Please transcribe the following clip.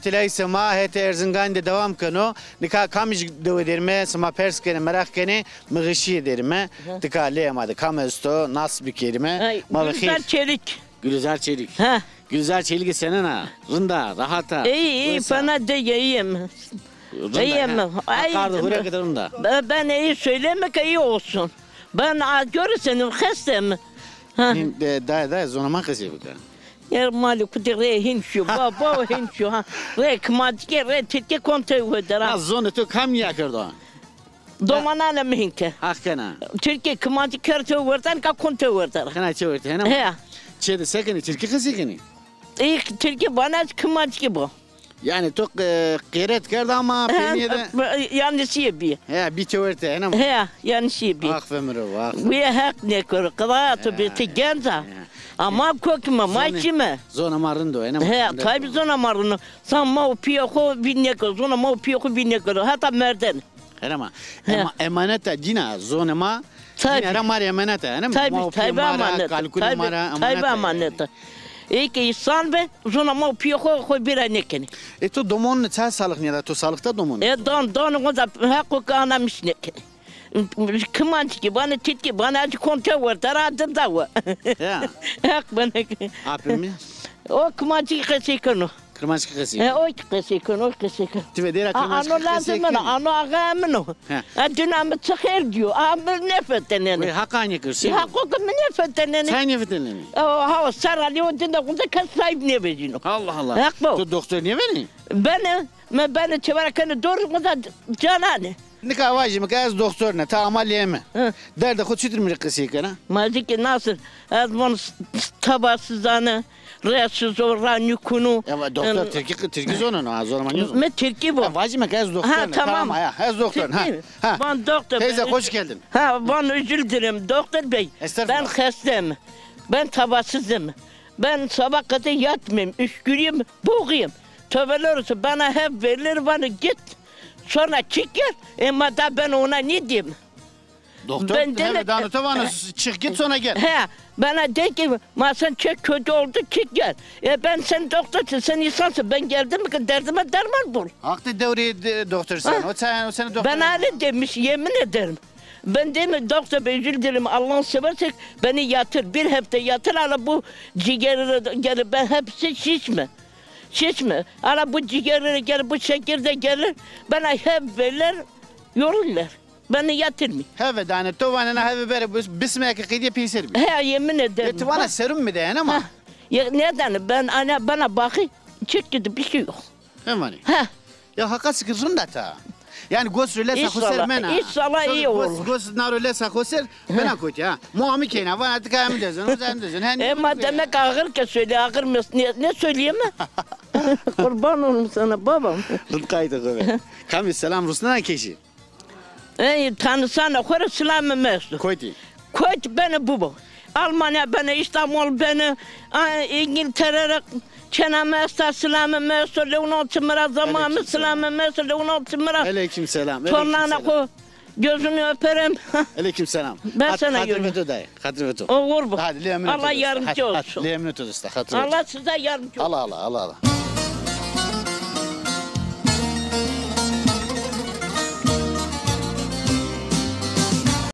تلای سما هت ارزنگان ده دوام کنو نکا کامیج دو درمه سما پرس کنه merak کنه مغشی درمه تکاله amadı kamesto nasıl bir kelime Gülzar Çelik. Gülzar Çelik. Ha. Gülzar Çelik senin ha. Rında rahata. İyi bana de iyiyim. İyiyim. Akardı buraya kadar rında. Ben iyi söylemek iyi olsun. Ben görürsen hastam. Da zonama kızı bu da. Yer mali kudire hinşu baba hinşu ha. Rekmadike retike kontev eder. Az zonu tu kam yakırdı. Domanana mihinke. Hakkana. Türkiye kımancı kertev verden ka kontev eder. Kana çevirdi hena. He. Çede sekeni Türkiye kızı keni. İyi Türkiye bana kımancı bu. Yani çok kıyret kerdi ama peniyede. Yanlış yapıyor. He bir çevirdi hena. He yanlış yapıyor. Ah femiro ah. We hak ne kır kıraatı bir tigenza. Ama kokma maçımı. Zona marındo hena. He tabi zona marını. Sen mau piyoko binnek zona mau piyoko binnek hatta merden. Hena emaneta cina zona ma. Cina mar emaneta hena. Tabi emanet. Tabi emanet. İki insan ve zona mau piyoko bir anekeni. Tu domon çay sağlık ne da tu sağlıkta domon. Don o da hak anamış nekeni. Kımanç ki bana titki bana acı konta var taradım da var. Ya. Hak bana. Apim mi? O kımanç ki kesikonu. Kırmanç kısı. O kesikonu o kesikonu. Tivedera kırmanç kısı. Ano lazım bana ano ağamını. Dünamı çıkar diyor. Ama nefetten Ve hakkani kırsı. Hakkı mı nefetten Sen nefetten O hava sarali o dinde kunda kasayıp ne becino. Allah Allah. Hak bu. Tu doktor niye beni? Ben çevarakını doğru kunda canane. Nika vajim kaz doktor ne ta amaliye mi? Derde kod sütür mü kısı kana? Maziki nasıl? Azman tabasızanı. Reaksız oran yükünü. Ya doktor Türkiye zonu no zorman yok. Me Türkiye bu. Vajim kaz doktor ne? Tamam. Ya kaz doktor ha. Ben doktor. Teyze hoş geldin. Ben özür dilerim doktor bey. Ben hastayım. Ben tabasızım. Ben sabah kadar yatmayayım. Üşküreyim, boğayım. Tövbeler olsun bana hep verilir bana git. Sonra çık gel. Ama da ben ona ne diyeyim? Doktor hem danıtavanı çık git sonra gel. He bana de ki sen çok kötü oldu çık gel. Ben sen doktorsun sen insansın ben geldim mi derdime derman bul. Haklı devri doktor sen. O seni doktor. Ben öyle demiş yemin ederim. Ben demin doktor bey özür dilerim Allah'ını seversek beni yatır bir hafta yatır ala bu ciğeri gelir ben hepsi şişme. Ala bu ciğeri gelir bu şeker de gelir bana hep verirler yorulurlar. Beni yatırmıyor. Heve dane tovana heve bere bismek kıyıya pisir mi? He yemin ederim. Tovana serum mu de ama? Ya neden bana bakı çık gidi bir şey yok. Hemen. Ha. Ya hakka sıkırsın da ta. Yani göz rüle sakoser mena. İnşallah iyi olur. Göz narüle sakoser mena koyt ya. Muammi kena var artık ayağımı dezin. O zaman dezin. Ama demek ağır ki söyle ağır mı? Ne söyleyeyim mi? Kurban olun sana babam. Rıtkaydı kıve. Kamis selam Rus'tan keşi. Tanısana kore selamı mesut. Koyti. Koyt beni bu. Almanya beni, İstanbul beni, İngiltere çeneme esta selamı mesut. Leonel Tımır'a zamanı selamı mesut. Leonel Tımır'a. Aleyküm selam. Tornana ko gözünü öperim. Aleyküm selam. Ben sana yürüyorum. Kadir dayı. Kadir veto. Olur bu. Hadi Allah yardımcı olsun. Lemin ötü usta. Allah size yardımcı olsun. Allah.